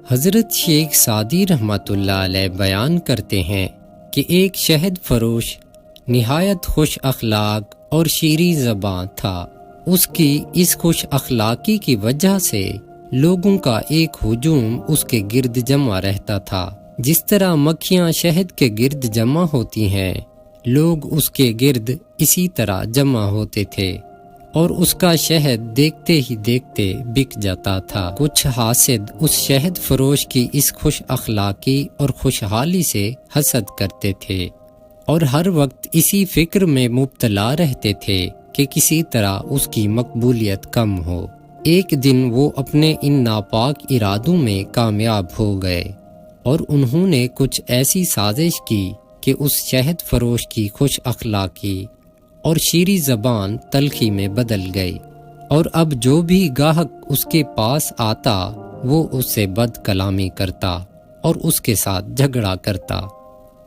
حضرت شیخ سعدی رحمۃ اللہ علیہ بیان کرتے ہیں کہ ایک شہد فروش نہایت خوش اخلاق اور شیریں زباں تھا۔ اس کی اس خوش اخلاقی کی وجہ سے لوگوں کا ایک ہجوم اس کے گرد جمع رہتا تھا۔ جس طرح مکھیاں شہد کے گرد جمع ہوتی ہیں، لوگ اس کے گرد اسی طرح جمع ہوتے تھے اور اس کا شہد دیکھتے ہی دیکھتے بک جاتا تھا۔ کچھ حاسد اس شہد فروش کی اس خوش اخلاقی اور خوشحالی سے حسد کرتے تھے اور ہر وقت اسی فکر میں مبتلا رہتے تھے کہ کسی طرح اس کی مقبولیت کم ہو۔ ایک دن وہ اپنے ان ناپاک ارادوں میں کامیاب ہو گئے اور انہوں نے کچھ ایسی سازش کی کہ اس شہد فروش کی خوش اخلاقی اور شیریں زبان تلخی میں بدل گئی، اور اب جو بھی گاہک اس کے پاس آتا وہ اس سے بد کلامی کرتا اور اس کے ساتھ جھگڑا کرتا۔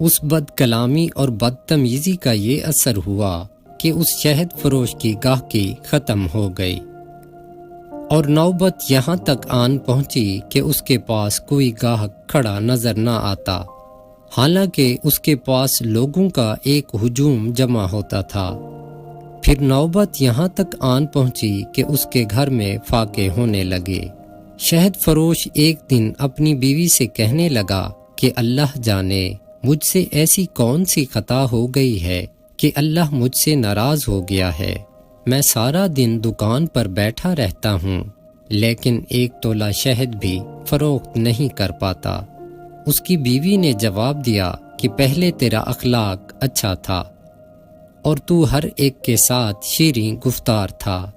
اس بد کلامی اور بدتمیزی کا یہ اثر ہوا کہ اس شہد فروش کی گاہکی ختم ہو گئی، اور نوبت یہاں تک آن پہنچی کہ اس کے پاس کوئی گاہک کھڑا نظر نہ آتا، حالانکہ اس کے پاس لوگوں کا ایک ہجوم جمع ہوتا تھا۔ پھر نوبت یہاں تک آن پہنچی کہ اس کے گھر میں فاقے ہونے لگے۔ شہد فروش ایک دن اپنی بیوی سے کہنے لگا کہ اللہ جانے مجھ سے ایسی کون سی خطا ہو گئی ہے کہ اللہ مجھ سے ناراض ہو گیا ہے۔ میں سارا دن دکان پر بیٹھا رہتا ہوں لیکن ایک تولہ شہد بھی فروخت نہیں کر پاتا۔ اس کی بیوی نے جواب دیا کہ پہلے تیرا اخلاق اچھا تھا اور تو ہر ایک کے ساتھ شیریں گفتار تھا،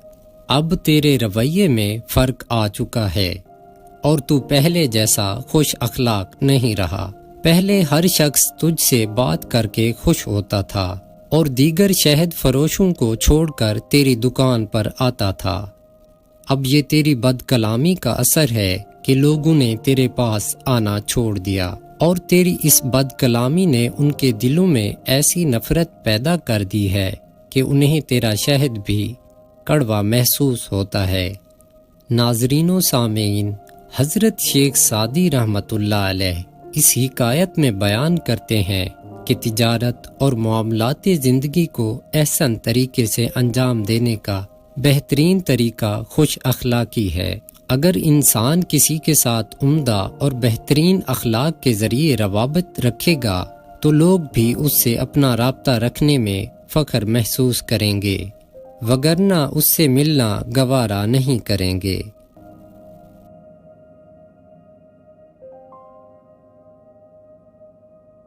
اب تیرے رویے میں فرق آ چکا ہے اور تو پہلے جیسا خوش اخلاق نہیں رہا۔ پہلے ہر شخص تجھ سے بات کر کے خوش ہوتا تھا اور دیگر شہد فروشوں کو چھوڑ کر تیری دکان پر آتا تھا، اب یہ تیری بد کلامی کا اثر ہے کہ لوگوں نے تیرے پاس آنا چھوڑ دیا، اور تیری اس بد کلامی نے ان کے دلوں میں ایسی نفرت پیدا کر دی ہے کہ انہیں تیرا شہد بھی کڑوا محسوس ہوتا ہے۔ ناظرین و سامعین، حضرت شیخ سعدی رحمۃ اللہ علیہ اس حکایت میں بیان کرتے ہیں کہ تجارت اور معاملات زندگی کو احسن طریقے سے انجام دینے کا بہترین طریقہ خوش اخلاقی ہے۔ اگر انسان کسی کے ساتھ عمدہ اور بہترین اخلاق کے ذریعے روابط رکھے گا تو لوگ بھی اس سے اپنا رابطہ رکھنے میں فخر محسوس کریں گے، وگرنہ اس سے ملنا گوارا نہیں کریں گے۔